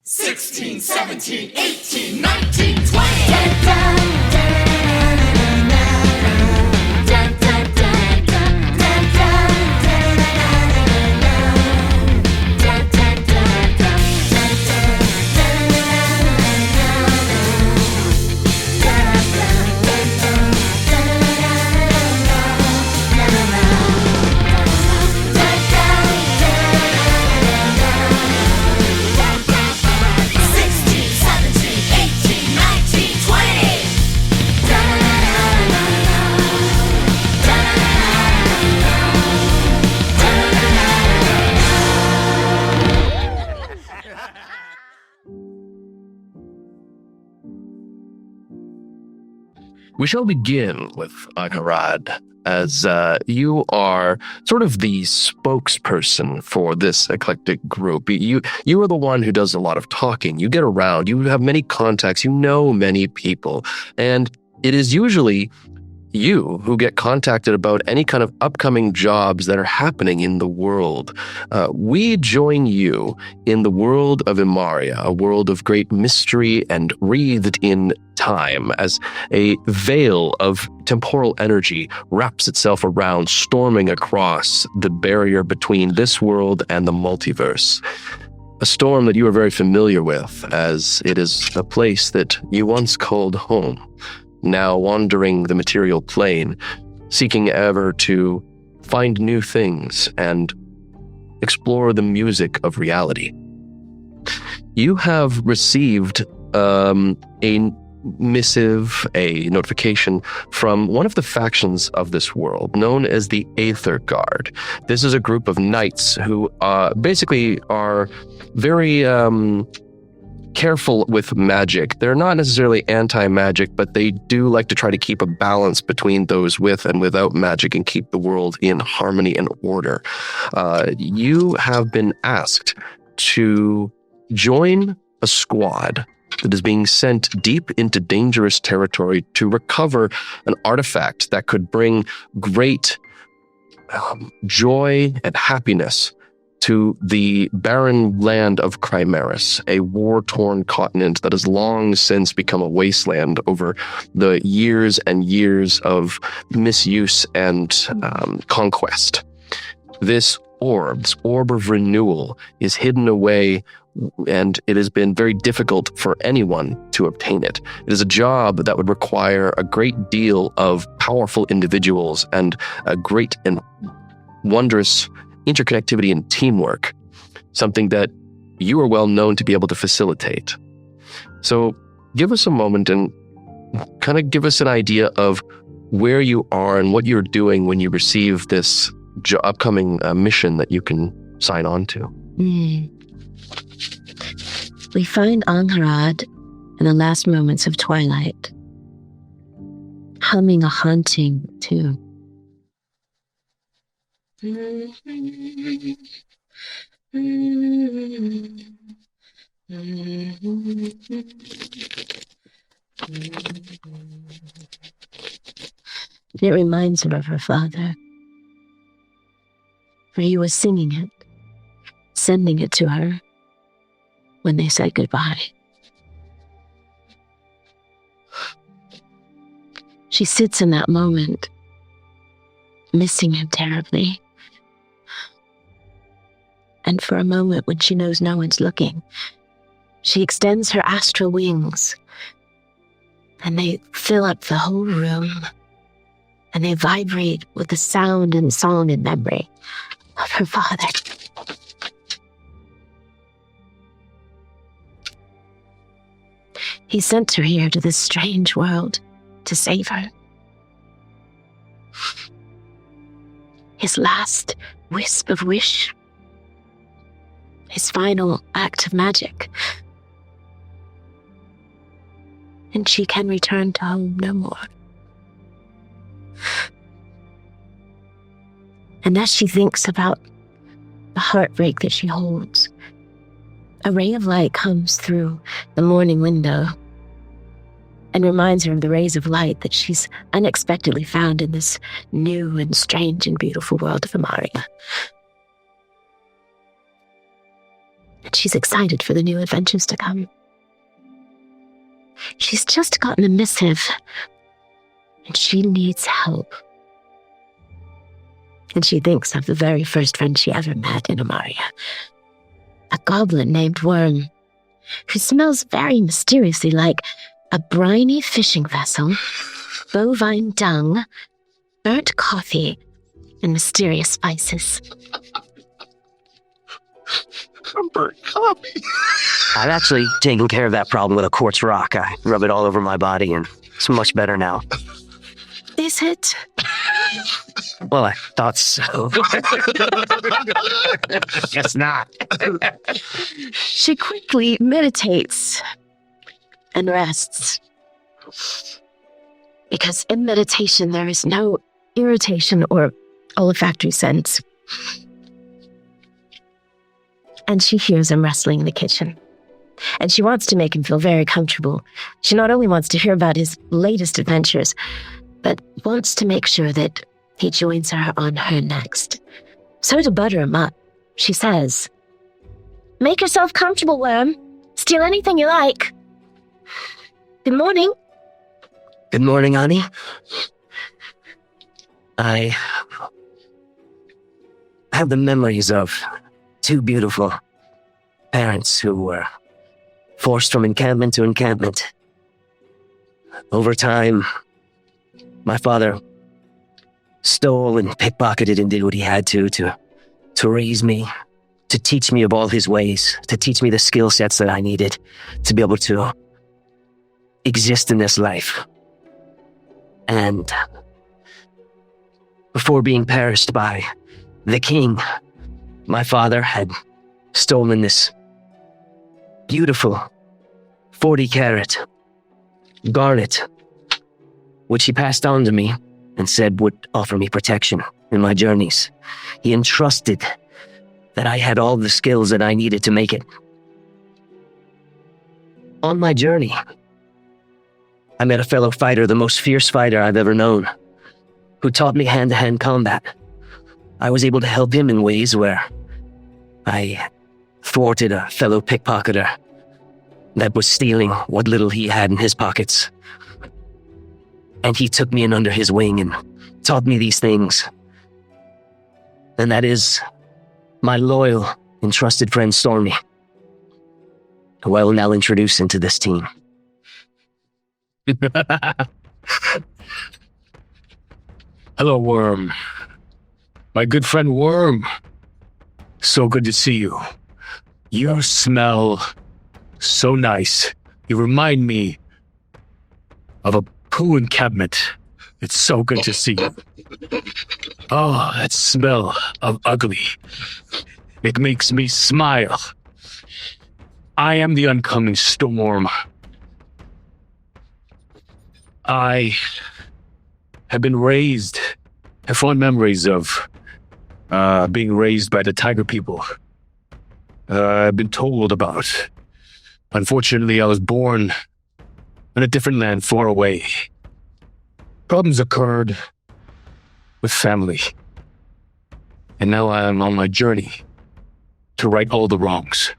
16, 17, 18, 19, 20. Dun, dun, dun, dun, dun, dun, dun, dun, dun, dun, dun, dun, dun. We shall begin with Anharad, as you are sort of the spokesperson for this eclectic group. You are the one who does a lot of talking. You get around. You have many contacts. You know many people. And it is usually you who get contacted about any kind of upcoming jobs that are happening in the world. We join you in the world of Imaria, a world of great mystery and wreathed in time, as a veil of temporal energy wraps itself around, storming across the barrier between this world and the multiverse. A storm that you are very familiar with, as it is a place that you once called home, now wandering the material plane, seeking ever to find new things and explore the music of reality. You have received a missive, a notification from one of the factions of this world, known as the Aether Guard. This is a group of knights who basically are very careful with magic. They're not necessarily anti-magic, but they do like to try to keep a balance between those with and without magic and keep the world in harmony and order. You have been asked to join a squad that is being sent deep into dangerous territory to recover an artifact that could bring great joy and happiness to the barren land of Chimeris, a war-torn continent that has long since become a wasteland over the years and years of misuse and conquest. This orb of renewal, is hidden away, and it has been very difficult for anyone to obtain it. It is a job that would require a great deal of powerful individuals and a great and wondrous interconnectivity and teamwork, something that you are well known to be able to facilitate. So give us a moment and kind of give us an idea of where you are and what you're doing when you receive this upcoming mission that you can sign on to. We find Anharad in the last moments of twilight, humming a haunting tune. It reminds her of her father, for he was singing it, sending it to her when they said goodbye. She sits in that moment, missing him terribly. And for a moment, when she knows no one's looking, she extends her astral wings, and they fill up the whole room, and they vibrate with the sound and song and memory of her father. He sent her here to this strange world to save her. His last wisp of wish, his final act of magic. And she can return to home no more. And as she thinks about the heartbreak that she holds, a ray of light comes through the morning window and reminds her of the rays of light that she's unexpectedly found in this new and strange and beautiful world of Imaria. and she's excited for the new adventures to come. She's just gotten a missive, and she needs help. And she thinks of the very first friend she ever met in Amaria, a goblin named Worm, who smells very mysteriously like a briny fishing vessel, bovine dung, burnt coffee, and mysterious spices. Burnt coffee. I've actually taken care of that problem with a quartz rock. I rub it all over my body, and it's much better now. Is it? Well, I thought so. Guess not. She quickly meditates and rests. Because in meditation, there is no irritation or olfactory sense. And she hears him wrestling in the kitchen. And she wants to make him feel very comfortable. She not only wants to hear about his latest adventures, but wants to make sure that he joins her on her next. So to butter him up, she says, "Make yourself comfortable, Worm. Steal anything you like. Good morning." Good morning, Ani. I have the memories of two beautiful parents who were forced from encampment to encampment. Over time, my father stole and pickpocketed and did what he had to raise me, to teach me of all his ways, to teach me the skill sets that I needed to be able to exist in this life. And before being perished by the king, my father had stolen this beautiful 40-carat garnet, which he passed on to me and said would offer me protection in my journeys. He entrusted that I had all the skills that I needed to make it. On my journey, I met a fellow fighter, the most fierce fighter I've ever known, who taught me hand-to-hand combat. I was able to help him in ways where I thwarted a fellow pickpocketer that was stealing what little he had in his pockets. And he took me in under his wing and taught me these things. And that is my loyal and trusted friend Stormy, who I will now introduce into this team. Hello, Worm. My good friend Worm. So good to see you. You smell so nice. You remind me of a poo encampment. It's so good to see you. Oh, that smell of ugly. It makes me smile. I am the oncoming storm. I have been raised, have fond memories of being raised by the tiger people. I've been told about. Unfortunately, I was born in a different land far away. Problems occurred with family. And now I am on my journey to right all the wrongs.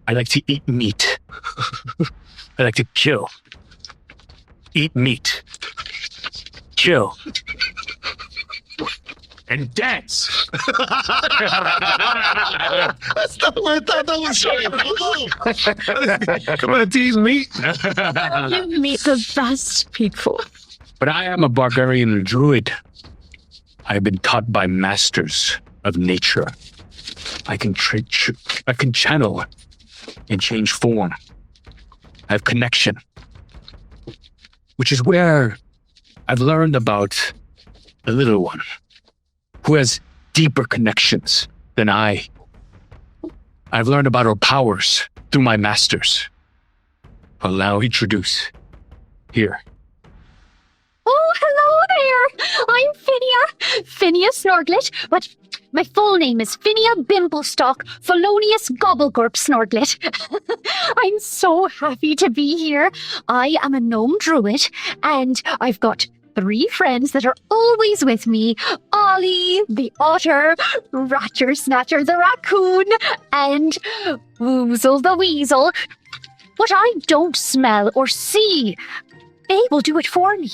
I like to eat meat. I like to kill. Eat meat. Kill. And dance. That's not what I thought that was saying. Come on, tease meat. You meet the best people. But I am a barbarian and druid. I have been taught by masters of nature. I can channel and change form. I have connection, which is where I've learned about the little one, who has deeper connections than I. I've learned about her powers through my masters. I'll now introduce here. Oh, hello there. I'm Phinia Snorglet, but my full name is Phinia Bimblestock Felonious Gobblegurp Snorglet. I'm so happy to be here. I am a gnome druid, and I've got 3 friends that are always with me. Ollie, the otter, Ratcher Snatcher, the raccoon, and Woozle the weasel. But I don't smell or see. They will do it for me.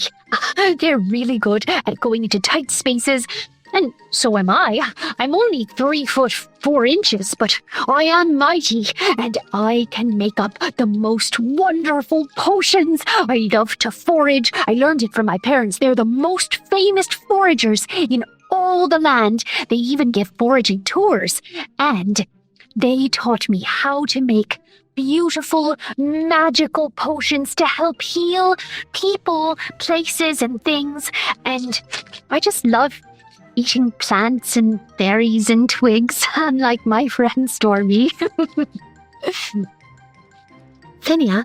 They're really good at going into tight spaces, and so am I. I'm only 3 foot 4 inches, but I am mighty, and I can make up the most wonderful potions. I love to forage. I learned it from my parents. They're the most famous foragers in all the land. They even give foraging tours, and they taught me how to make beautiful, magical potions to help heal people, places, and things. And I just love eating plants and berries and twigs, unlike my friend Stormy. Finia,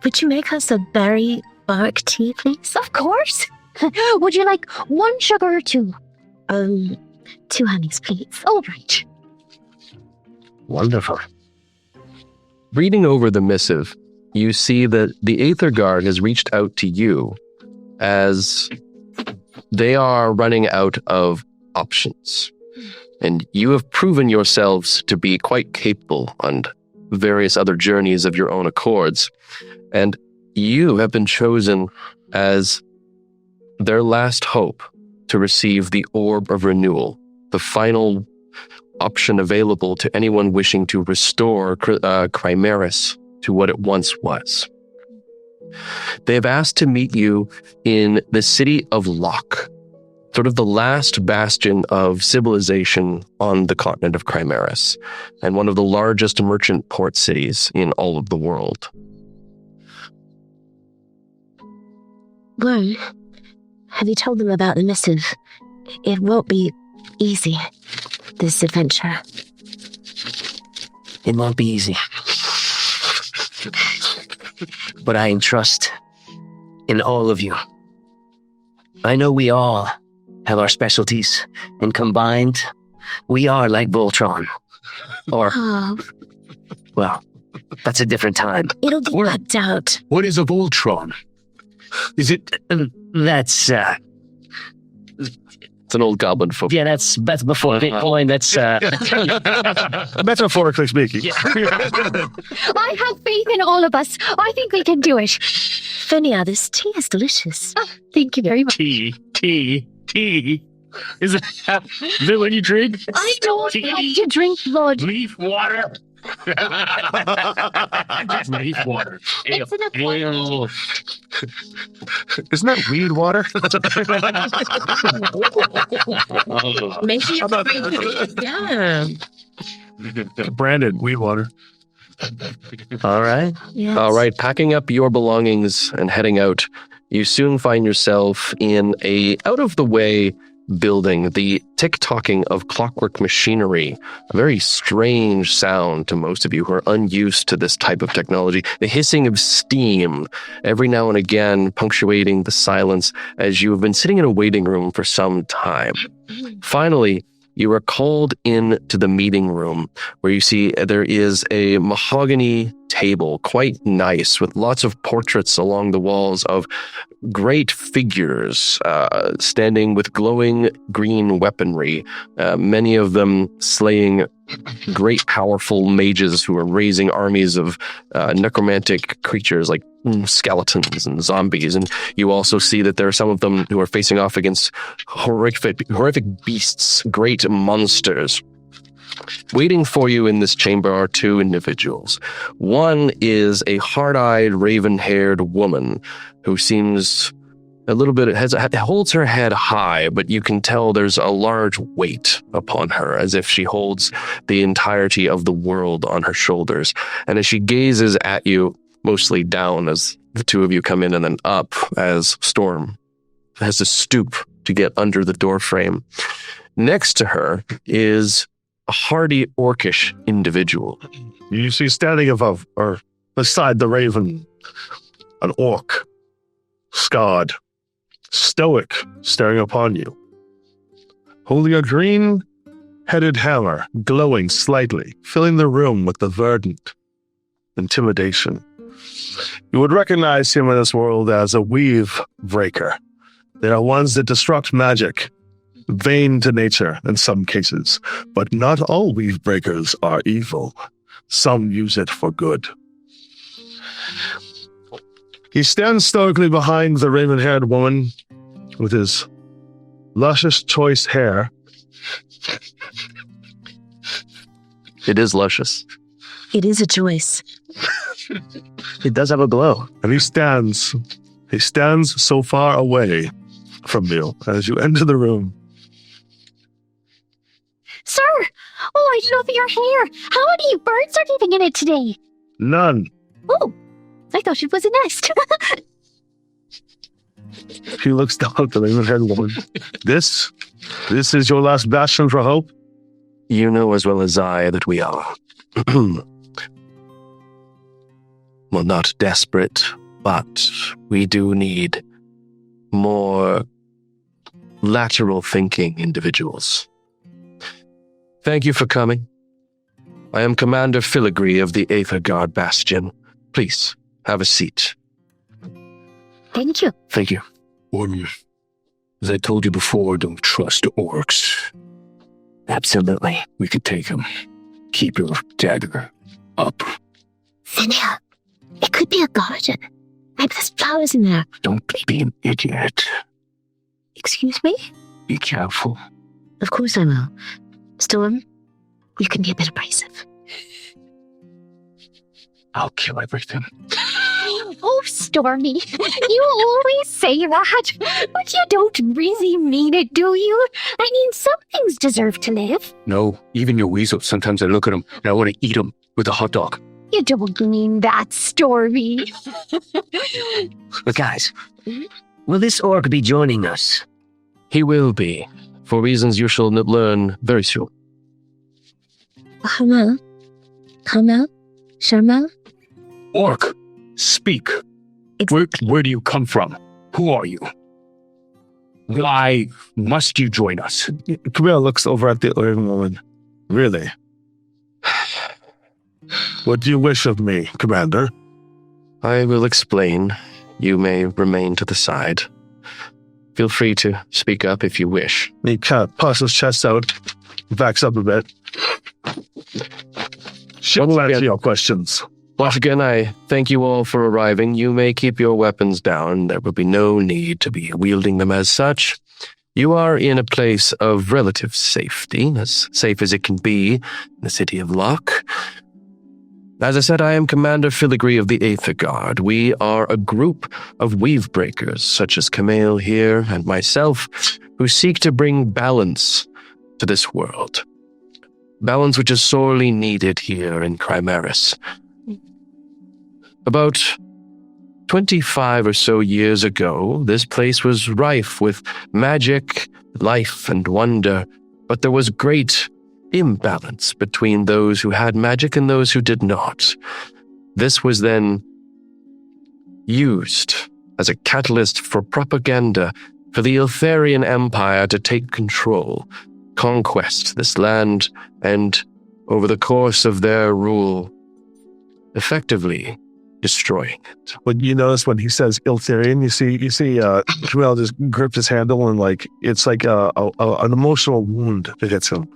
would you make us a berry bark tea, please? Of course. Would you like 1 sugar or 2? 2 honeys, please. All right. Wonderful. Reading over the missive, you see that the Aether Guard has reached out to you as they are running out of options. And you have proven yourselves to be quite capable on various other journeys of your own accords. And you have been chosen as their last hope to receive the Orb of Renewal, the final option available to anyone wishing to restore Chimeris to what it once was. They have asked to meet you in the city of Locke, sort of the last bastion of civilization on the continent of Chimeris, and one of the largest merchant port cities in all of the world. Well, have you told them about the missive? It won't be easy, this adventure. It won't be easy. But I entrust in all of you. I know we all have our specialties, and combined, we are like Voltron. Or, Oh, well, that's a different time. it'll be worked out. What is a Voltron? Is it... That's, It's an old goblin folk. yeah, that's before Bitcoin. That's, Metaphorically speaking. I have faith in all of us. I think we can do it. Finia, this tea is delicious. Thank you very much. Tea. Is it when you drink? I don't like to drink blood. Leaf water. Leaf water. It's an appointment. Isn't that weed water? Maybe yeah. Branded weed water. all right. Yes. All right, packing up your belongings and heading out, you soon find yourself in a out-of-the-way building, the tick-tocking of clockwork machinery, a very strange sound to most of you who are unused to this type of technology, the hissing of steam every now and again punctuating the silence as you have been sitting in a waiting room for some time. Finally, you are called into the meeting room where you see there is a mahogany table, quite nice, with lots of portraits along the walls of great figures standing with glowing green weaponry, many of them slaying great powerful mages who are raising armies of necromantic creatures like skeletons and zombies. And you also see that there are some of them who are facing off against horrific beasts, great monsters. Waiting for you in this chamber are 2 individuals. One is a hard-eyed, raven-haired woman who seems a little bit, holds her head high, but you can tell there's a large weight upon her, as if she holds the entirety of the world on her shoulders. And as she gazes at you, mostly down as the 2 of you come in, and then up as Storm has to stoop to get under the doorframe. Next to her is a hardy orcish individual. You see standing above or beside the raven, an orc, scarred, stoic, staring upon you, holding a green-headed hammer, glowing slightly, filling the room with the verdant intimidation. You would recognize him in this world as a weave breaker, There are ones that destruct magic, vain to nature in some cases, but not all weave breakers are evil. Some use it for good. He stands stoically behind the raven-haired woman with his luscious choice hair. It is luscious. It is a choice. It does have a glow. And he stands so far away from you as you enter the room. Sir! Oh, I love your hair. How many birds are living in it today? None. Oh, I thought it was a nest. He looks down at the raven-haired woman. This is your last bastion for hope? You know as well as I that we are. Well, not desperate, but we do need more lateral thinking individuals. Thank you for coming. I am Commander Filigree of the Aether Guard Bastion. Please, have a seat. Thank you. Thank you. As I told you before, don't trust orcs. Absolutely. We could take them. Keep your dagger up. Finneas, it could be a garden. Maybe there's flowers in there. Don't be an idiot. Excuse me? Be careful. Of course I will. Storm, you can be a bit abrasive. I'll kill everything. Oh, Stormy, you always say that, but you don't really mean it, do you? I mean, some things deserve to live. No, even your weasel. Sometimes I look at him and I want to eat him with a hot dog. You don't mean that, Stormy. But guys, will this orc be joining us? He will be, for reasons you shall learn very soon. Hamel? Kamel? Sharmel? Orc, speak. Where do you come from? Who are you? Why must you join us? Camille looks over at the raven woman. Really? What do you wish of me, Commander? I will explain. You may remain to the side. Feel free to speak up if you wish. He kind of puffs his chest out, backs up a bit. She'll answer your questions. Once again, I thank you all for arriving. You may keep your weapons down. There will be no need to be wielding them as such. You are in a place of relative safety, as safe as it can be in the city of Locke. As I said, I am Commander Filigree of the Aether Guard. We are a group of weave breakers, such as Camille here and myself, who seek to bring balance to this world. Balance which is sorely needed here in Chimeris. About 25 or so years ago, this place was rife with magic, life, and wonder, but there was great imbalance between those who had magic and those who did not. This was then used as a catalyst for propaganda for the Eltharian Empire to take control, conquest this land, and over the course of their rule, effectively destroying it. When you notice when he says Eltharian, you see Camille just grip his handle and it's like an emotional wound that hits him.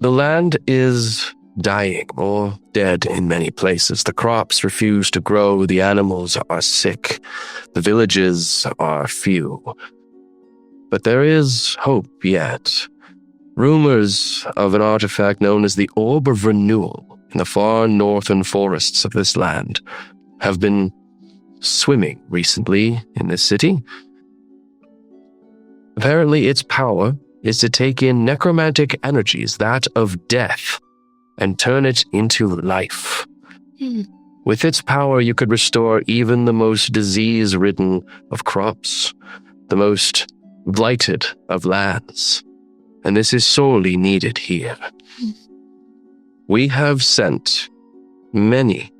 The land is dying or dead in many places. The crops refuse to grow, the animals are sick, the villages are few. But there is hope yet. Rumors of an artifact known as the Orb of Renewal in the far northern forests of this land have been swimming recently in this city. Apparently its power is to take in necromantic energies, that of death, and turn it into life. With its power, you could restore even the most disease-ridden of crops, the most blighted of lands, and this is sorely needed here. We have sent many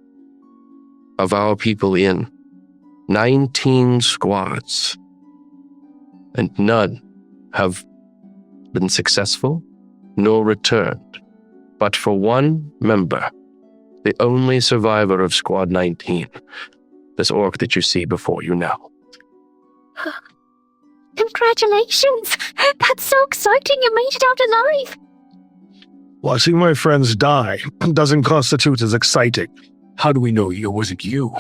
of our people in, 19 squads, and none have been successful nor returned. But for one member, the only survivor of Squad 19, this orc that you see before you now. Congratulations! That's so exciting, you made it out alive! Watching my friends die doesn't constitute as exciting. How do we know it wasn't you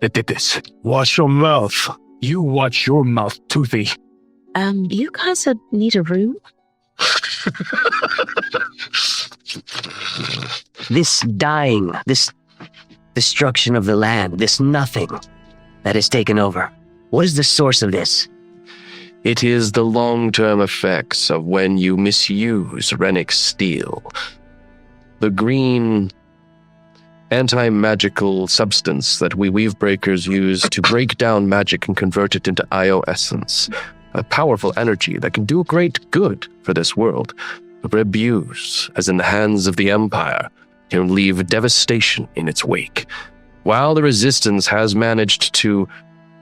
that did this? Watch your mouth. You watch your mouth, Toothy. You guys need a room? This dying, this destruction of the land, this nothing that has taken over. What is the source of this? It is the long-term effects of when you misuse Rennick steel. The green anti-magical substance that we Weavebreakers use to break down magic and convert it into Io essence. A powerful energy that can do great good for this world. But abuse, as in the hands of the Empire, can leave devastation in its wake. While the Resistance has managed to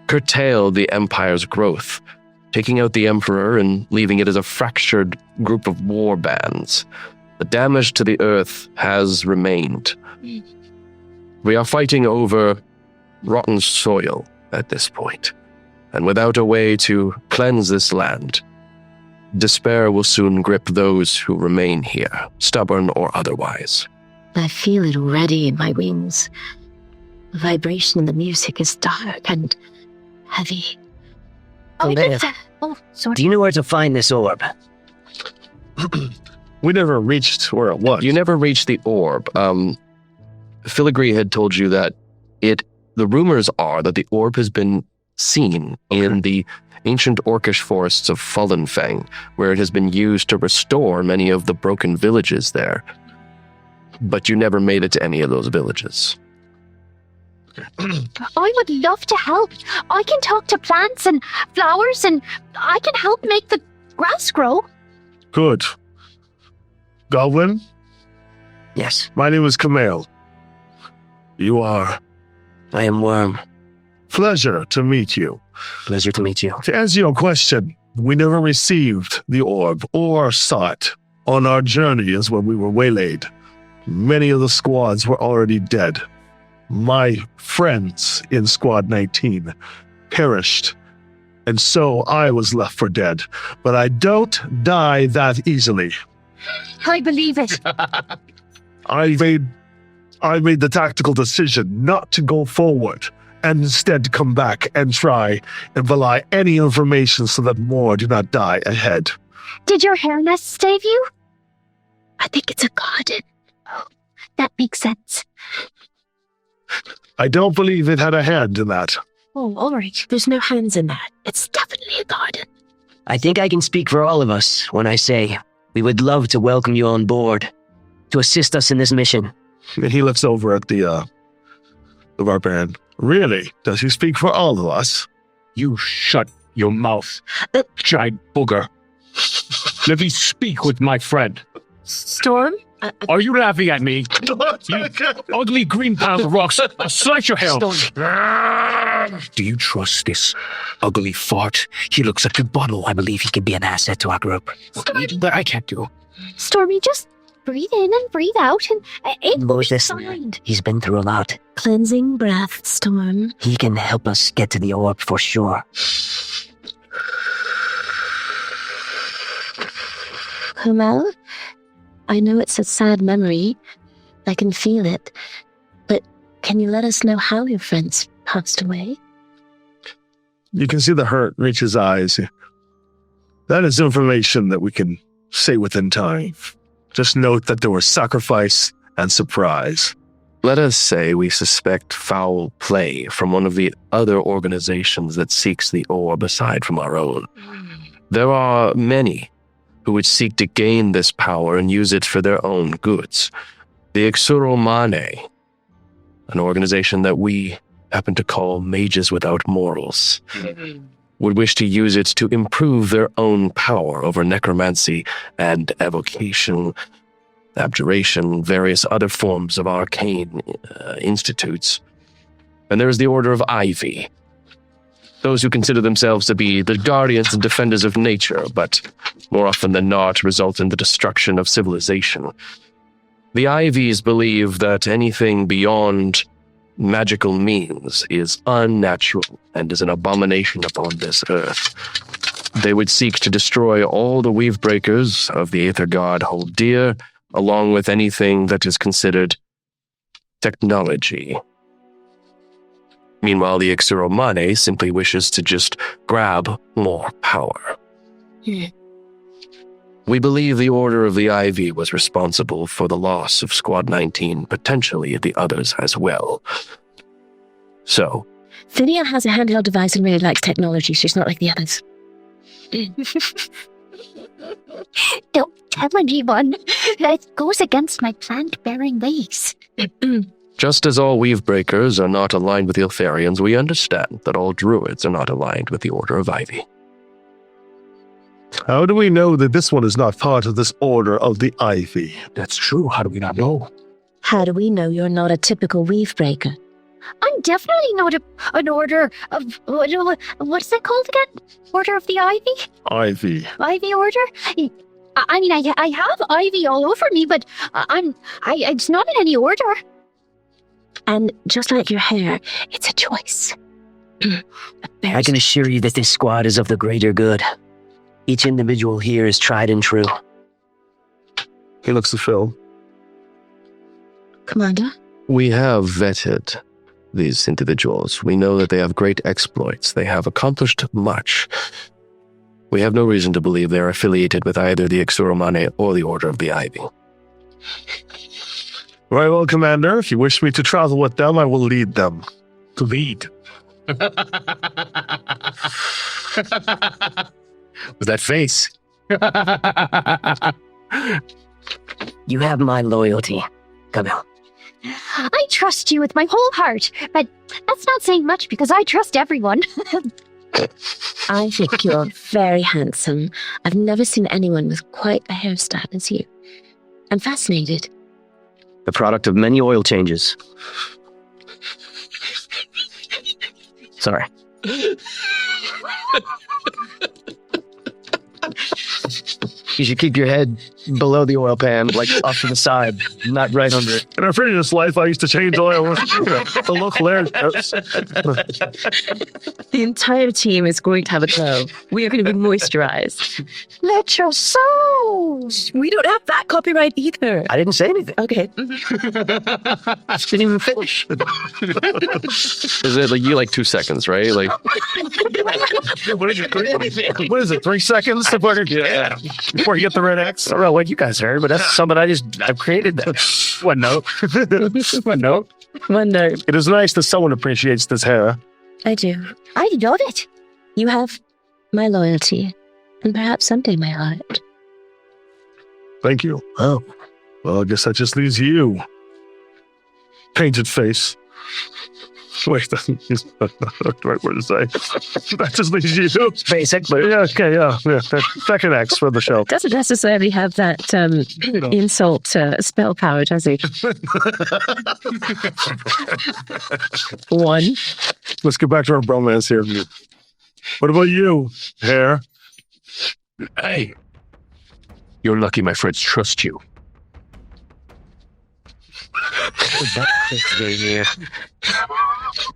curtail the Empire's growth, taking out the Emperor and leaving it as a fractured group of war bands, the damage to the Earth has remained. We are fighting over rotten soil at this point, and without a way to cleanse this land, despair will soon grip those who remain here, stubborn or otherwise. I feel it already in my wings. The vibration in the music is dark and heavy. Leia, Sorry. do you know where to find this orb? We never reached where it was. You never reached the orb. Filigree had told you that the rumors are that the orb has been seen in the ancient orcish forests of Fallenfang, where it has been used to restore many of the broken villages there. But you never made it to any of those villages. I would love to help. I can talk to plants and flowers, and I can help make the grass grow. Good. Goblin, Yes, my name is Camille. You are. I am Worm. Pleasure to meet you. Pleasure to meet you. To answer your question, we never received the orb or saw it. On our journey is when we were waylaid. Many of the squads were already dead. My friends in Squad 19 perished, and so I was left for dead. But I don't die that easily. I believe it. I made the tactical decision not to go forward and instead come back and try and belie any information so that more do not die ahead. Did your hair nest save you? I think it's a garden. That makes sense. I don't believe it had a hand in that. Oh, all right. There's no hands in that. It's definitely a garden. I think I can speak for all of us when I say we would love to welcome you on board to assist us in this mission. And he looks over at the barbarian. Really? Does he speak for all of us? You shut your mouth, giant booger. Let me speak with my friend. Storm? Are you laughing at me? You ugly green pound of rocks. I'll slice your hair. Do you trust this ugly fart? He looks like a bottle. I believe he could be an asset to our group. But I can't do. Stormy, just breathe in and breathe out, and it will be Moses, fine. he's been through a lot. Cleansing breath, Storm. He can help us get to the orb for sure. Kumal, I know it's a sad memory. I can feel it. But can you let us know how your friends passed away? You can see the hurt reach his eyes. That is information that we can say within time. Just note that there was sacrifice and surprise. Let us say we suspect foul play from one of the other organizations that seeks the orb aside from our own. There are many who would seek to gain this power and use it for their own goods. The Xuromane, an organization that we happen to call Mages Without Morals, would wish to use it to improve their own power over necromancy and evocation, abjuration, various other forms of arcane institutes. And there is the Order of Ivy, those who consider themselves to be the guardians and defenders of nature, but more often than not result in the destruction of civilization. The Ivies believe that anything beyond magical means is unnatural and is an abomination upon this earth. They would seek to destroy all the weave breakers of the Aether God hold dear, along with anything that is considered technology. Meanwhile, the Ixuromane simply wishes to just grab more power. We believe the Order of the Ivy was responsible for the loss of Squad 19, potentially the others as well. So, Phinia has a handheld device and really likes technology. She's not like the others. Don't tell anyone. It goes against my plant-bearing ways. just as all weave breakers are not aligned with the Eltharians, we understand that all druids are not aligned with the Order of Ivy. How do we know that this one is not part of this Order of the Ivy? That's true. How do we not know? How do we know you're not a typical weave breaker? I'm definitely not an order of... What's that called again? Order of the Ivy? Ivy. Ivy Order? I mean, I have ivy all over me, but it's not in any order. And just like your hair, it's a choice. I can assure you that this squad is of the greater good. Each individual here is tried and true. He looks to Phil. Commander? We have vetted these individuals. We know that they have great exploits. They have accomplished much. We have no reason to believe they are affiliated with either the Ixuromane or the Order of the Ivy. Very well, Commander. If you wish me to travel with them, I will lead them. To lead. With that face. You have my loyalty, Camille. I trust you with my whole heart, but that's not saying much because I trust everyone. I think you're very handsome. I've never seen anyone with quite a hairstyle as you. I'm fascinated. The product of many oil changes. Sorry. You should keep your head below the oil pan, like off to the side, not right under it. In our previous life, I used to change oil to look hilarious. The entire team is going to have a glow. We are going to be moisturized. Let your soul. We don't have that copyright either. I didn't say anything. Okay. Didn't even finish. Is it like you 2 seconds, right? Like, What is it, 3 seconds before you get the red X? I don't know what you guys heard, but that's something I've created that. One note. One note. One note. It is nice that someone appreciates this hair. I do. I love it. You have my loyalty, and perhaps someday my heart. Thank you. Oh, Well, I guess that just leaves you. Painted face. Wait, that's not the right word to say. That just leaves you. basically. Yeah, okay, yeah. Second X for the show. Doesn't necessarily have that insult spell power, does it? One. Let's get back to our bromance here. What about you, hair? Hey. You're lucky my friends trust you.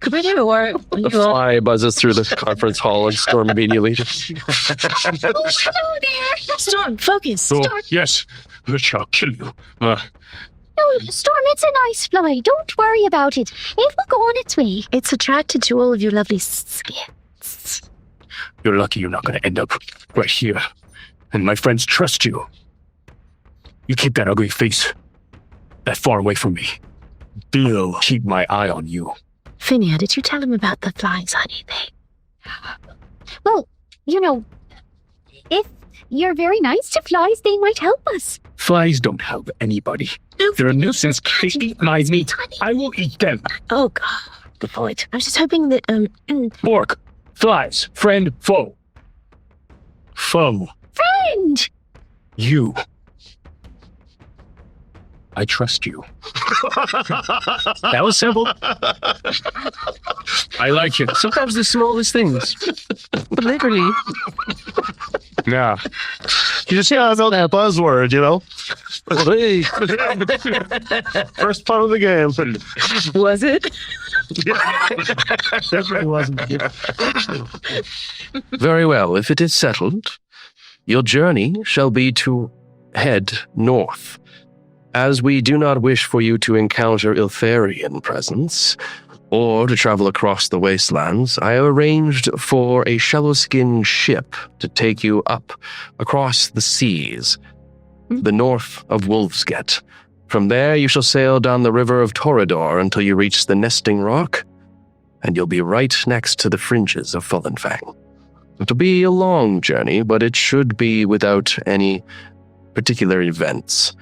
Commander, or the fly buzzes through the conference hall and Storm immediately. Hello there. Storm, focus. So, yes, the shall kill you. No, Storm, it's a nice fly. Don't worry about it. It will go on its way. It's attracted to all of your lovely skins. You're lucky you're not going to end up right here. And my friends trust you. You keep that ugly face that far away from me. Deal. Keep my eye on you. Phinia, did you tell him about the flies, honey? Well, if you're very nice to flies, they might help us. Flies don't help anybody. They're a nuisance. They eat my meat. I will eat them. Oh, God. Good point. I was just hoping that, Pork. Flies. Friend. Foe. Foe. Friend! You. I trust you. That was simple. I like it. Sometimes the smallest things. literally. Now, You just gotta know that buzzword, you know? First part of the game. Was it? Definitely wasn't. Very well. If it is settled, your journey shall be to head north. As we do not wish for you to encounter Iltharian presence, or to travel across the wastelands, I have arranged for a shallow-skinned ship to take you up across the seas, the north of Wolfsgate. From there, you shall sail down the river of Torador until you reach the Nesting Rock, and you'll be right next to the fringes of Fullenfang. It'll be a long journey, but it should be without any particular events.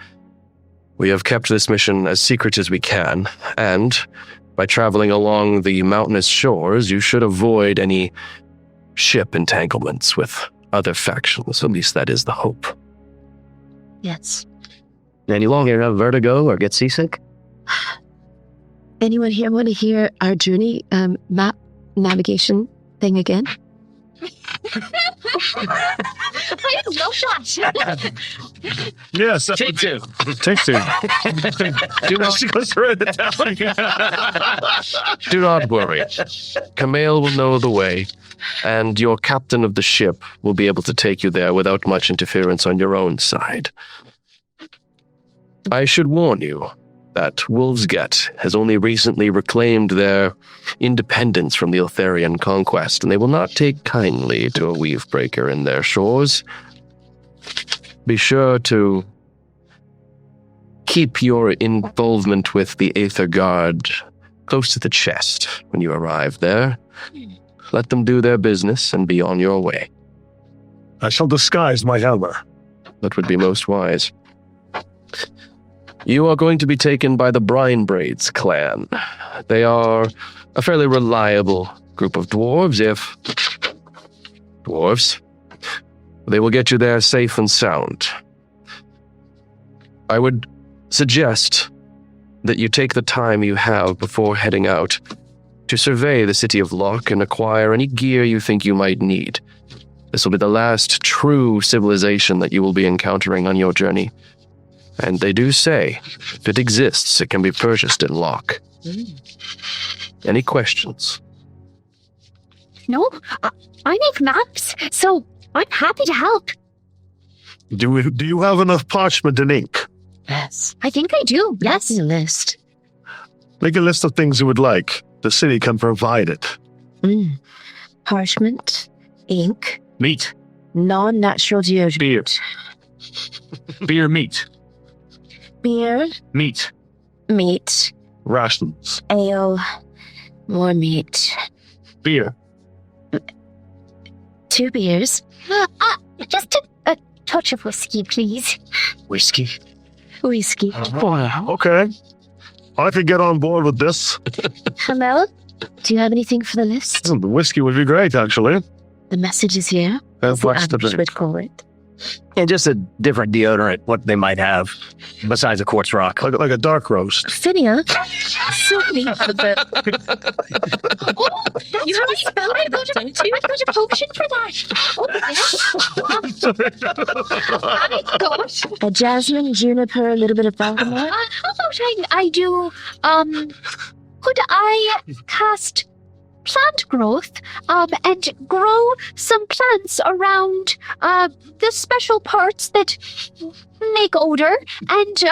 We have kept this mission as secret as we can, and by traveling along the mountainous shores, you should avoid any ship entanglements with other factions. At least that is the hope. Yes. Any longer have vertigo or get seasick? Anyone here want to hear our journey map navigation thing again? I love that. Yes. Take two. Take two. Do not, She goes right down. do not worry. Camille will know the way, and your captain of the ship will be able to take you there without much interference on your own side. I should warn you that Wolfsgate has only recently reclaimed their independence from the Iltharian conquest, and they will not take kindly to a weave breaker in their shores. Be sure to keep your involvement with the Aether Guard close to the chest when you arrive there. Let them do their business and be on your way. I shall disguise my hammer. That would be most wise. You are going to be taken by the Brine Braids clan. They are a fairly reliable group of dwarves, if dwarves. They will get you there safe and sound. I would suggest that you take the time you have before heading out to survey the city of Locke and acquire any gear you think you might need. This will be the last true civilization that you will be encountering on your journey. And they do say, if it exists, it can be purchased in Locke. Any questions? No, I make maps, so I'm happy to help. Do you have enough parchment and ink? Yes. I think I do. That's Yes. a list. Make a list of things you would like. The city can provide it. Parchment, ink, Meat. non-natural deodorant. Beer, meat. Beer, Meat. meat, Rations. ale, more meat. Beer. 2 beers. Just a touch of whiskey, please. Whiskey? Whiskey. Okay. I could get on board with this. Hello? Do you have anything for the list? The whiskey would be great, actually. The message is here. And As the what's the Irish drink? would call it. And just a different deodorant, what they might have, besides a quartz rock. Like a dark roast. Phinia, certainly. You have a spell? I've got a potion for that. I've got. A jasmine, juniper, a little bit of bergamot. How about I do, could I cast plant growth, and grow some plants around, the special parts that make odor, and,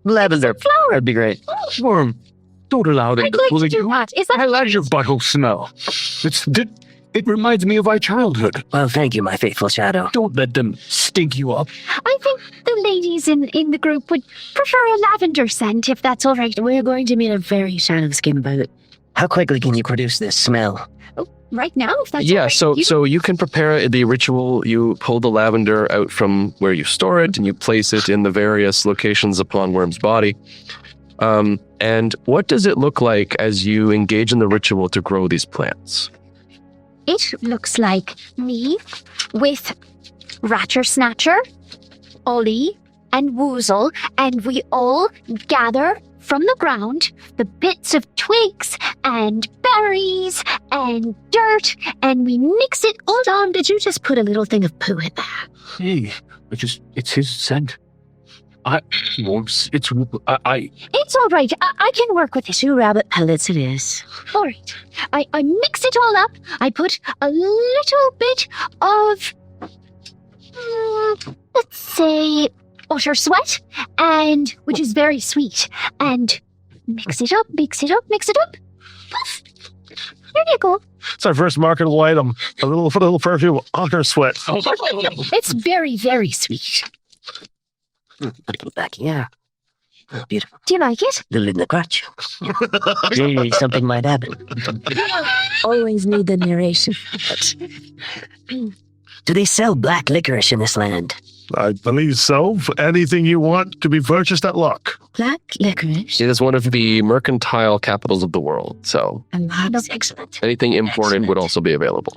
Lavender. flower. That'd be great. Worm. Don't allow them I'd like to do you. that. Is that How does your butthole smell? It reminds me of our childhood. Well, thank you, my faithful shadow. Don't let them stink you up. I think the ladies in the group would prefer a lavender scent, if that's all right. We're going to be in a very shallow skin boat. How quickly can you produce this smell? Right now, if that's all Yeah, right. so you can prepare the ritual. You pull the lavender out from where you store it, and you place it in the various locations upon Worm's body. And what does it look like as you engage in the ritual to grow these plants? It looks like me with Ratcher Snatcher, Ollie, and Woozle, and we all gather from the ground the bits of twigs and berries and dirt, and we mix it. Hold on, did you just put a little thing of poo in there? Hey, it's his scent. It's all right. I can work with it. 2 rabbit pellets it is. All right. I mix it all up. I put a little bit of, let's say, otter sweat, and which is very sweet. And mix it up, mix it up, mix it up. Poof. There you go. It's our first marketable item. A little perfume, otter sweat. It's very, very sweet. Put it back here. Beautiful. Do you like it? Little in the crotch. Hey, something might happen. Always need the narration. But Do they sell black licorice in this land? I believe so. Anything you want to be purchased at Lock. black licorice. It is one of the mercantile capitals of the world, so And That's that's excellent. anything imported would Excellent. also be available.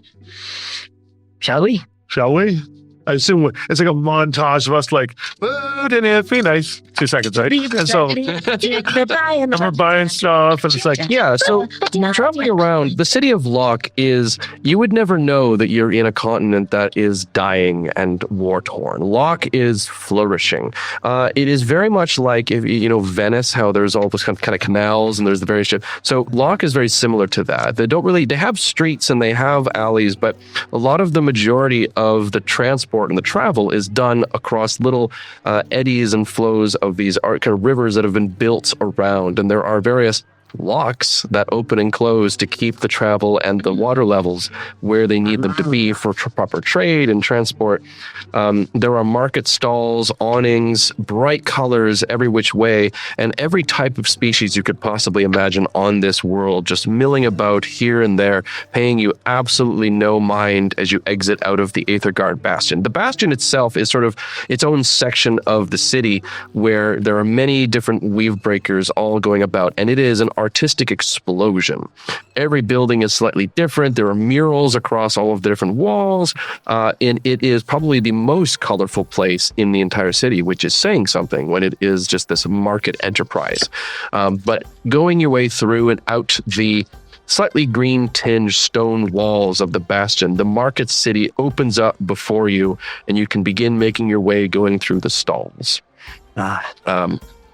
Shall we? Shall we? I assume it's like a montage of us like, oh, didn't it be nice? 2 seconds, right? And so and we're buying stuff, and it's like, Yeah, so traveling around, the city of Locke is, you would never know that you're in a continent that is dying and war-torn. Locke is flourishing. It is very much like, if you know, Venice, how there's all those kind of canals and there's the various shit. So Locke is very similar to that. They have streets and they have alleys, but a lot of the majority of the transport and the travel is done across little eddies and flows of these kind of rivers that have been built around, and there are various locks that open and close to keep the travel and the water levels where they need them to be for proper trade and transport. There are market stalls, awnings, bright colors every which way, and every type of species you could possibly imagine on this world just milling about here and there, paying you absolutely no mind as you exit out of the Aetherguard Bastion. The Bastion itself is sort of its own section of the city where there are many different weave breakers all going about, and it is an artistic explosion. Every building is slightly different. There are murals across all of the different walls, and it is probably the most colorful place in the entire city, which is saying something when it is just this market enterprise. But going your way through and out the slightly green tinged stone walls of the bastion, the market city opens up before you, and you can begin making your way going through the stalls.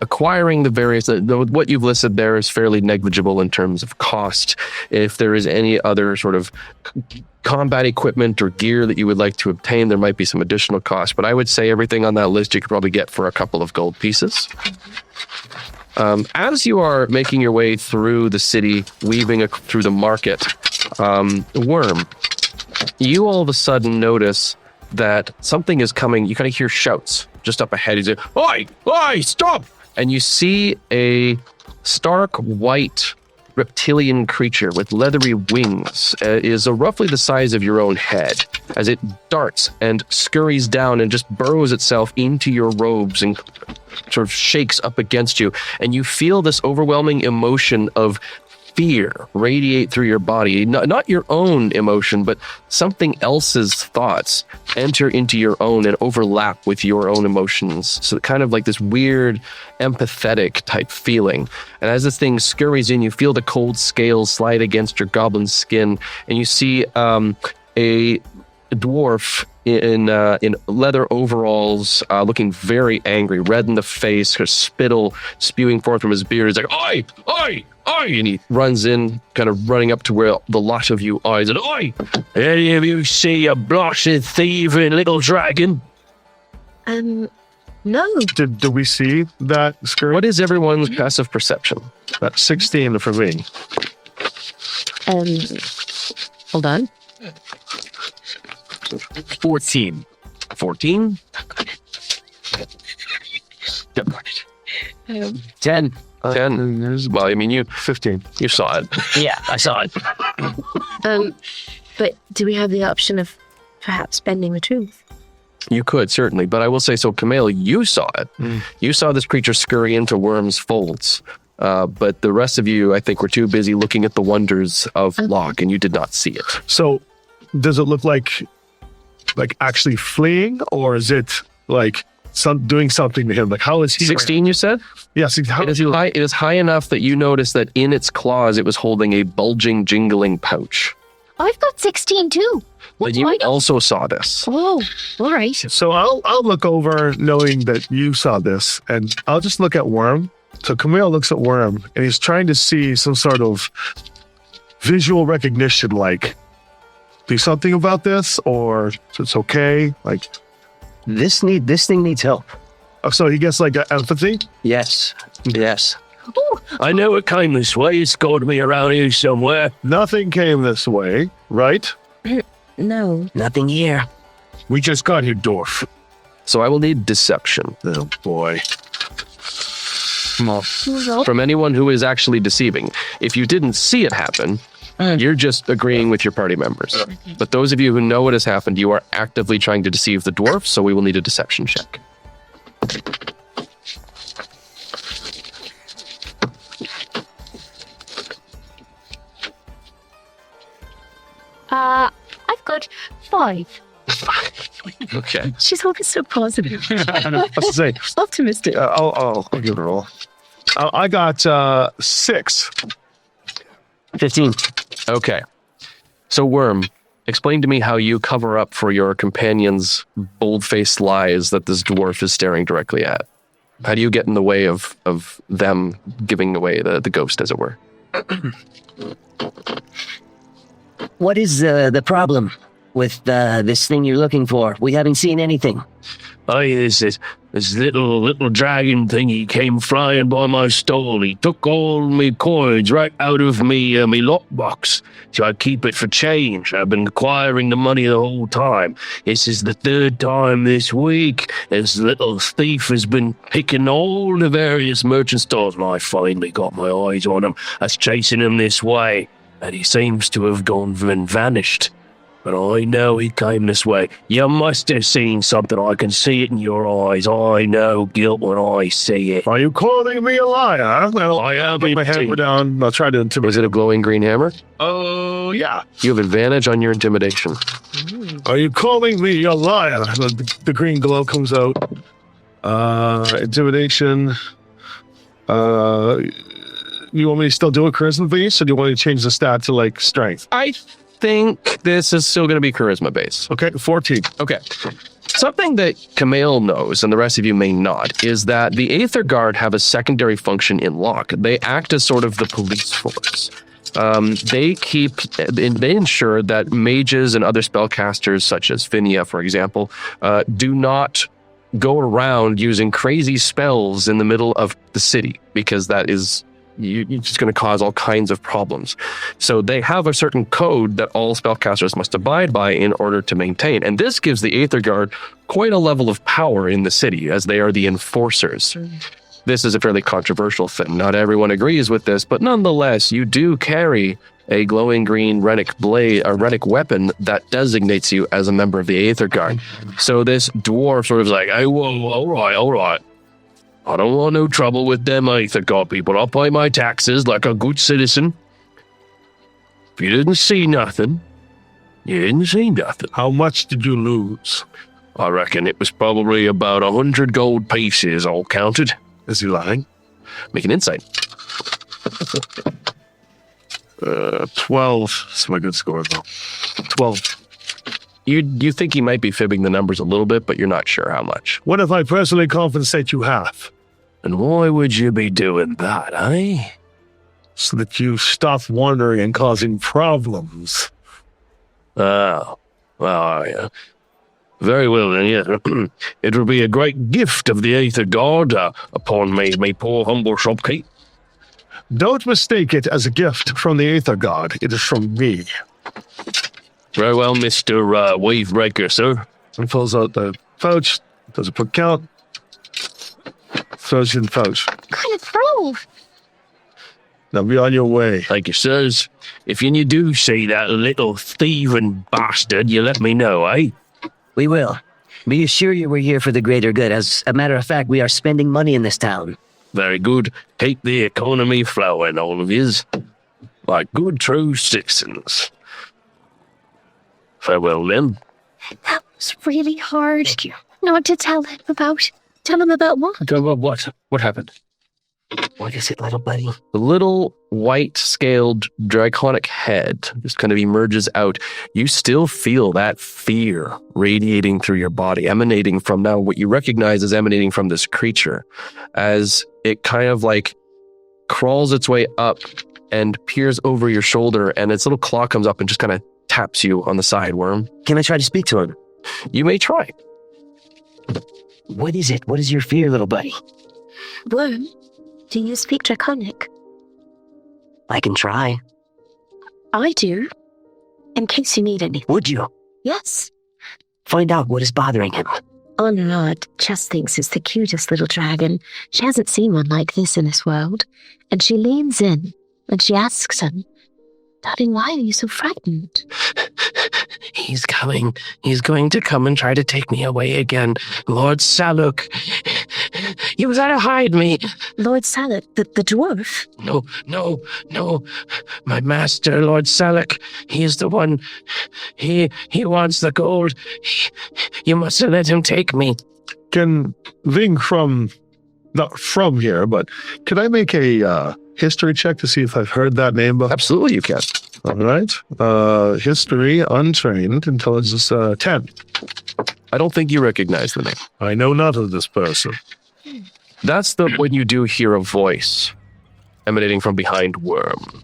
Acquiring the various, what you've listed there is fairly negligible in terms of cost. If there is any other sort of combat equipment or gear that you would like to obtain, there might be some additional cost, but I would say everything on that list you could probably get for a couple of gold pieces. As you are making your way through the city, weaving through the market, Worm, you all of a sudden notice that something is coming. You kind of hear shouts just up ahead. He's like, "Oi! Oi! Stop!" And you see a stark white reptilian creature with leathery wings. Is roughly the size of your own head, as it darts and scurries down and just burrows itself into your robes and sort of shakes up against you. And you feel this overwhelming emotion of fear radiate through your body. Not your own emotion, but something else's thoughts enter into your own and overlap with your own emotions. So kind of like this weird empathetic type feeling. And as this thing scurries in, you feel the cold scales slide against your goblin skin, and you see a dwarf in leather overalls, looking very angry, red in the face, her spittle spewing forth from his beard. He's like, "Oi! Oi! Oi!" And he runs in, kind of running up to where the lot of you are. He's like, "Oi! Any of you see a blasted thieving little dragon?" No. Did we see that skirt? What is everyone's passive perception? That's 16 for me. Hold on. 14. 14? 10. 10? Well, I mean, you 15. you saw it. Yeah, I saw it. But do we have the option of perhaps bending the truth? You could, certainly. But I will say, so Camille, you saw it. You saw this creature scurry into Worm's folds. But the rest of you, I think, were too busy looking at the wonders of Locke, and you did not see it. So, does it look like actually fleeing, or is it like doing something to him. Like, how is he? 16, you said? Yes. How It is high enough that you notice that in its claws it was holding a bulging, jingling pouch. I've got 16 too. But you also saw this. Oh, all right. So I'll look over, knowing that you saw this, and I'll just look at Worm. So Camille looks at Worm, and he's trying to see some sort of visual recognition, like, do something about this, or it's okay. Like, This thing needs help. so he gets like empathy. Yes. Yes. I know it came this way. It's got to be around here somewhere. Nothing came this way, right? No. Nothing here. We just got here, dwarf. So I will need deception Oh boy. from anyone who is actually deceiving. If you didn't see it happen, you're just agreeing with your party members. But those of you who know what has happened, you are actively trying to deceive the dwarf, so we will need a deception check. I've got 5. Okay. She's always so positive. What's to say? Optimistic. I'll give it a roll. I got 6. 15. Okay. So, Worm, explain to me how you cover up for your companion's bold-faced lies that this dwarf is staring directly at. How do you get in the way of them giving away the ghost, as it were? What is the problem with this thing you're looking for? We haven't seen anything. This little dragon thing, he came flying by my stall. He took all me coins right out of me lockbox. So I keep it for change. I've been acquiring the money the whole time. This is the 3rd time this week. This little thief has been picking all the various merchant stores, and I finally got my eyes on him. I was chasing him this way, and he seems to have gone and vanished. But I know he came this way. You must have seen something. I can see it in your eyes. I know guilt when I see it. Are you calling me a liar? Well, I am put my hammer down. I'll try to intimidate. Was it a glowing green hammer? Oh, yeah. You have advantage on your intimidation. Are you calling me a liar? The green glow comes out. Intimidation. You want me to still do a charisma base, or do you want me to change the stat to like strength? I think this is still going to be charisma base. Okay, 14. Okay. Something that Camille knows, and the rest of you may not, is that the Aether Guard have a secondary function in Locke. They act as sort of the police force. They ensure that mages and other spellcasters, such as Phinia, for example, do not go around using crazy spells in the middle of the city, because that is you're just going to cause all kinds of problems. So they have a certain code that all spellcasters must abide by in order to maintain. And this gives the Aether Guard quite a level of power in the city, as they are the enforcers. This is a fairly controversial thing. Not everyone agrees with this, but nonetheless, you do carry a glowing green Renic blade, a Renic weapon that designates you as a member of the Aether Guard. So this dwarf sort of is like, hey, whoa, all right. I don't want no trouble with them Aether Guard people. I'll pay my taxes like a good citizen. If you didn't see nothing, you didn't see nothing. How much did you lose? I reckon it was probably about 100 gold pieces, all counted. Is he lying? Make an insight. 12. That's my good score, though. 12. You think he might be fibbing the numbers a little bit, but you're not sure how much. What if I personally compensate you half? And why would you be doing that, eh? So that you stop wandering and causing problems. Oh, well, yeah. Very well, then, yeah. It will be a great gift of the Aether Guard upon me poor humble shopkeep. Don't mistake it as a gift from the Aether God. It is from me. Very well, Mr. Wavebreaker, sir. He pulls out the pouch, does a quick count, throws it in the pouch. Kind of throw. Now be on your way. Thank you, sirs. If you do see that little thieving bastard, you let me know, eh? We will. Be assured you we're here for the greater good. As a matter of fact, we are spending money in this town. Very good. Keep the economy flowing, all of yous. Like good true citizens. Farewell, then. That was really hard not to tell him about. Tell him about what? What? What happened? What is it, little buddy? The little white-scaled draconic head just kind of emerges out. You still feel that fear radiating through your body, emanating from now what you recognize as emanating from this creature, as it kind of like crawls its way up and peers over your shoulder, and its little claw comes up and just kind of taps you on the side, Worm. Can I try to speak to him? You may try. What is it? What is your fear, little buddy? Worm, do you speak Draconic? I can try. I do. In case you need anything. Would you? Yes. Find out what is bothering him. Honorard just thinks it's the cutest little dragon. She hasn't seen one like this in this world. And she leans in and she asks him, Darling, why are you so frightened? He's coming. He's going to come and try to take me away again. Lord Saluk, you gotta hide me. Lord Salak, the dwarf? No. My master, Lord Salak, he is the one. He wants the gold. You mustn't let him take me. Can Ving not from here, but could I make a history check to see if I've heard that name before? Absolutely, you can. All right. History, untrained, intelligence 10. I don't think you recognize the name. I know not of this person. That's when you do hear a voice emanating from behind Worm.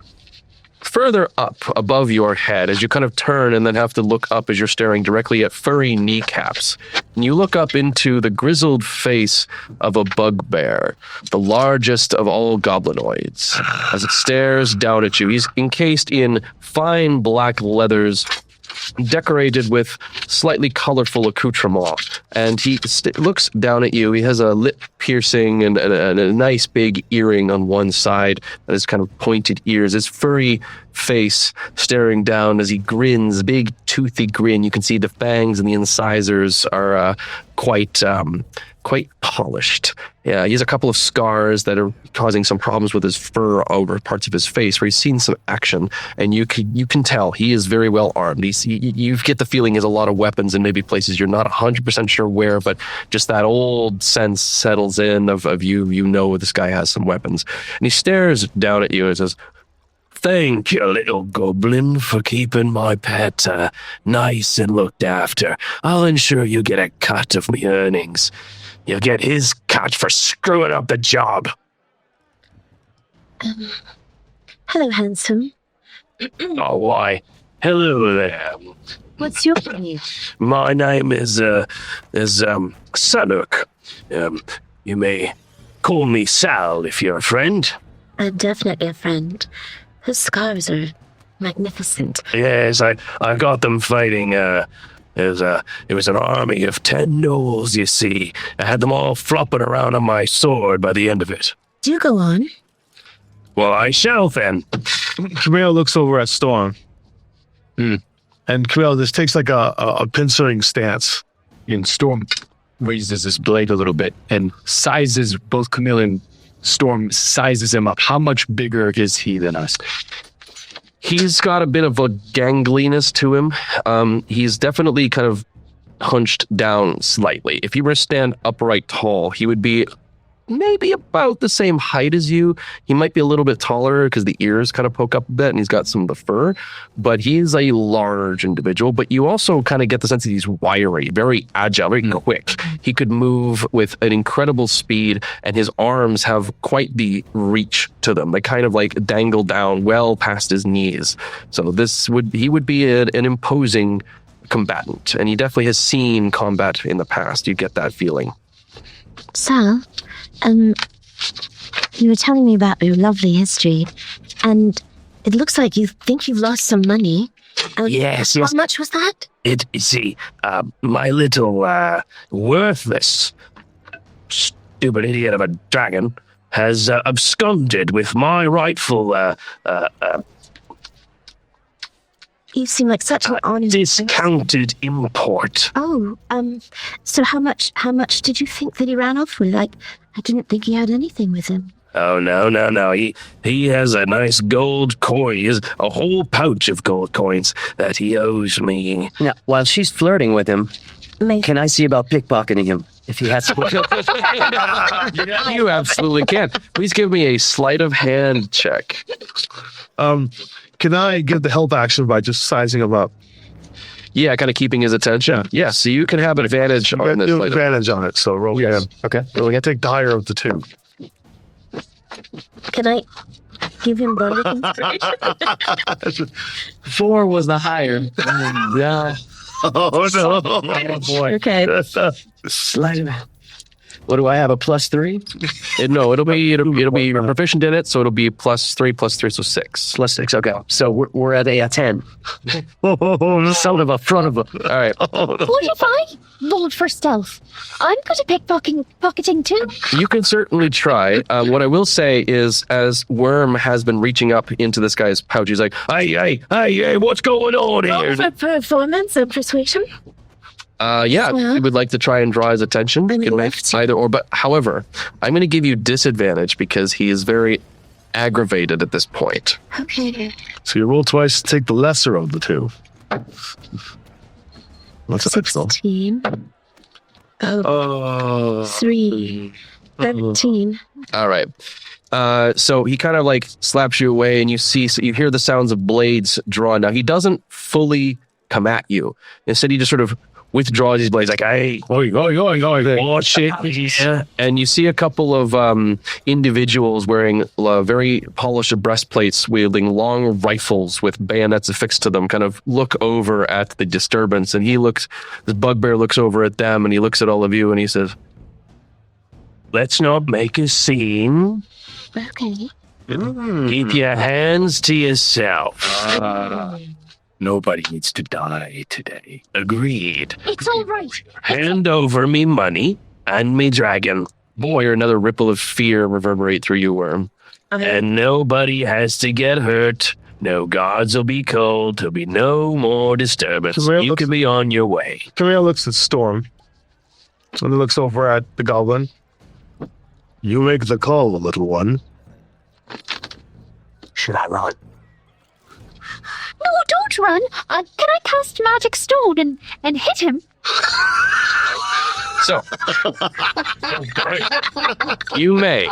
Further up above your head, as you kind of turn and then have to look up as you're staring directly at furry kneecaps, and you look up into the grizzled face of a bugbear, the largest of all goblinoids. As it stares down at you, he's encased in fine black leathers, decorated with slightly colorful accoutrement, and he looks down at you. He has a lip piercing and a nice big earring on one side, and his kind of pointed ears, his furry face staring down as he grins, big toothy grin. You can see the fangs and the incisors are quite polished. Yeah, he has a couple of scars that are causing some problems with his fur over parts of his face where he's seen some action, and you can tell he is very well armed. You get the feeling he has a lot of weapons in maybe places you're not 100% sure where, but just that old sense settles in of you know this guy has some weapons. And he stares down at you and says, "Thank you, little goblin, for keeping my pet nice and looked after. I'll ensure you get a cut of me earnings. You'll get his cut for screwing up the job." Hello, handsome. Oh, why? Hello there. What's your name? My name is Saluk. You may call me Sal if you're a friend. I'm definitely a friend. Those scars are magnificent. Yes, I got them fighting. It was an army of 10 gnolls, you see. I had them all flopping around on my sword by the end of it. Do go on. Well, I shall then. Camille looks over at Storm. Hmm. And Camille just takes like a pincering stance. And Storm raises his blade a little bit and sizes both Camille and Storm sizes him up. How much bigger is he than us? He's got a bit of a gangliness to him. He's definitely kind of hunched down slightly. If he were to stand upright tall, he would be maybe about the same height as you. He might be a little bit taller because the ears kind of poke up a bit and he's got some of the fur, but he's a large individual. But you also kind of get the sense that he's wiry, very agile, very quick. He could move with an incredible speed, and his arms have quite the reach to them. They kind of like dangle down well past his knees. So he would be an imposing combatant, and he definitely has seen combat in the past. You get that feeling. Sal, you were telling me about your lovely history, and it looks like you think you've lost some money. Yes. How much was that? My little worthless, stupid idiot of a dragon has absconded with my rightful You seem like such an honest discounted import. Oh, so how much did you think that he ran off with? I didn't think he had anything with him. Oh, no. He has a nice gold coin. He has a whole pouch of gold coins that he owes me. Now, while she's flirting with him, can I see about pickpocketing him? If he has You absolutely can. Please give me a sleight of hand check. Can I give the help action by just sizing him up? Yeah, kind of keeping his attention. Yeah, so you can have an advantage on this. Advantage on it, so roll again. Okay. Rolling. I take the higher of the two. Can I give him bonus inspiration? 4 was the higher. Yeah. Oh no! Oh boy. Okay. Slide him. What do I have? A +3? No, it'll be you're proficient in it, so it'll be +3, so 6. +6. Okay. So we're at a 10. Son of a front of a. All right. What if I rolled for stealth? I'm good at pickpocketing too. You can certainly try. What I will say is, as Worm has been reaching up into this guy's pouch, he's like, hey, what's going on here? For performance or persuasion? Yeah, we would like to try and draw his attention. You can make either or, but however, I'm going to give you disadvantage because he is very aggravated at this point. Okay. So you roll twice, take the lesser of the two. What's a 16. Oh, 3. 17. All right. So he kind of like slaps you away, and you hear the sounds of blades drawn. Now he doesn't fully come at you. Instead, he just sort of withdraws his blades, like, hey, watch it. Yeah. And you see a couple of individuals wearing very polished breastplates, wielding long rifles with bayonets affixed to them, kind of look over at the disturbance. And this bugbear looks over at them, and he looks at all of you, and he says, let's not make a scene. Okay. Keep your hands to yourself. Nobody needs to die today. Agreed. It's all right. Hand over me money and me dragon. Boy, or another ripple of fear reverberate through you, Worm. And nobody has to get hurt. No gods will be cold. There'll be no more disturbance. You can be on your way. Camille looks at Storm. And he looks over at the goblin. You make the call, little one. Should I run? No, don't run. Can I cast magic stone and hit him? So, you may.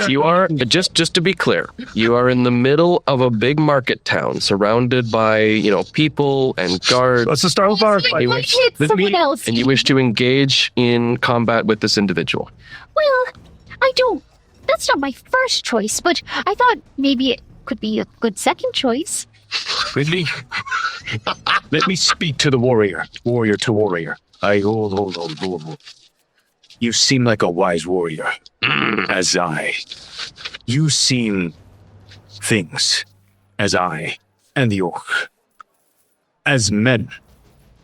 You are, just to be clear, you are in the middle of a big market town, surrounded by, people and guards. Let's just start with our fight. I hit someone else. And you wish to engage in combat with this individual. Well, I don't. That's not my first choice, but I thought maybe it could be a good second choice. Ridley, let me speak to the warrior to warrior. Hold. You seem like a wise warrior, as I. You seen things, as I, and the orc. As men,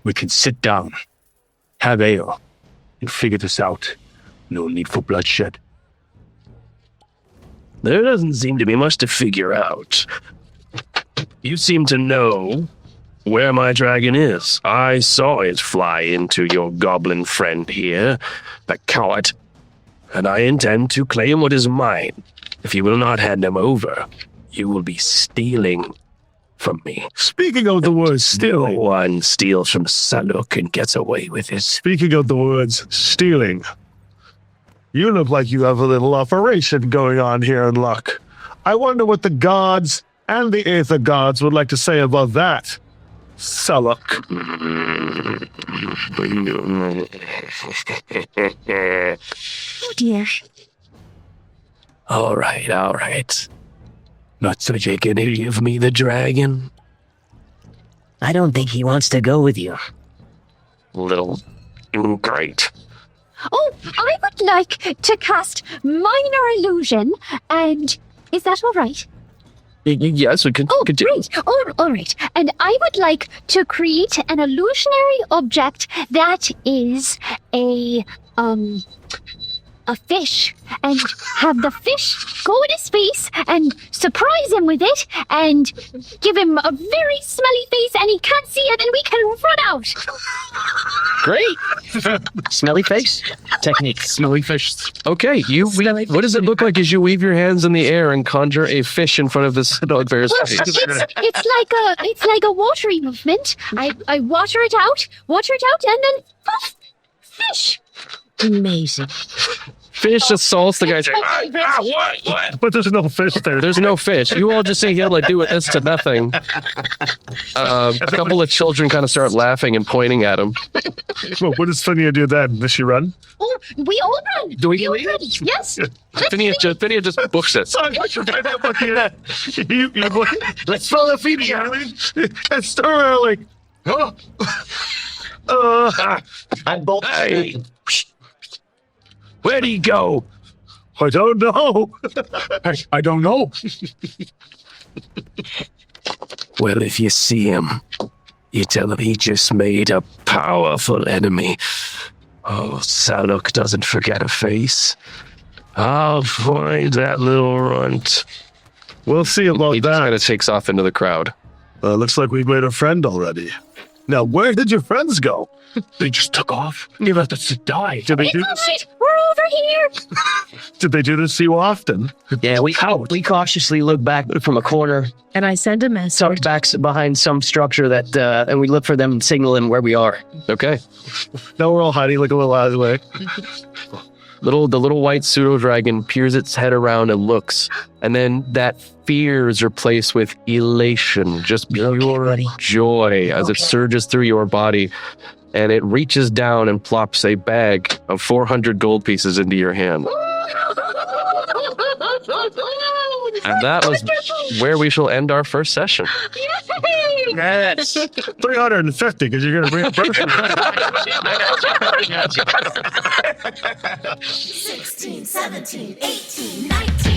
we can sit down, have ale, and figure this out. No need for bloodshed. There doesn't seem to be much to figure out. You seem to know where my dragon is. I saw it fly into your goblin friend here, the coward, and I intend to claim what is mine. If you will not hand him over, you will be stealing from me. Speaking of the words stealing. No one steals from Saluk and gets away with it. Speaking of the words stealing. You look like you have a little operation going on here in Luck. I wonder what the gods and the Aether gods would like to say about that. Saluk. Oh dear. All right. Not so you can give me the dragon? I don't think he wants to go with you. Little great. Oh, I would like to cast minor illusion, and is that all right? Yes, we can continue. Great. All right. And I would like to create an illusionary object that is a fish, and have the fish go in his face and surprise him with it and give him a very smelly face and he can't see it and we can run out. Great. Smelly face? Technique. Smelly fish. Okay, what does it look like as you weave your hands in the air and conjure a fish in front of this dog bear's face? It's like a watery movement. I water it out, and then poof, fish. Amazing. Fish assaults the guy's. But there's no fish there. There's no fish. You all just say he'll like do this to nothing. A couple of children kind of start laughing and pointing at him. Well, what does Phineas do then? Does she run? Oh, we all run. Do we all leave? run. Yes. Phineas just books it. Let's follow Phoebe. And start like, I'm both. Hey, where'd he go? I don't know. I don't know. Well, if you see him, you tell him he just made a powerful enemy. Oh, Saluk doesn't forget a face. I'll find that little runt. We'll see about He just that. kind of takes off into the crowd. Looks like we've made a friend already. Now, where did your friends go? They just took off. They left us to die. Did they do Shit, we're over here. Did they do this to you often? Yeah, we cautiously look back from a corner, And I send a message. tucked back behind some structure that, and we look for them and signal them where we are. Okay. Now we're all hiding like a little out of the way. The little white pseudo dragon peers its head around and looks, and then that fear is replaced with elation, just pure joy as it surges through your body, and it reaches down and plops a bag of 400 gold pieces into your hand. And that was where we shall end our first session. Yes. 350, because you're going to bring a person. 16, 17, 18, 19.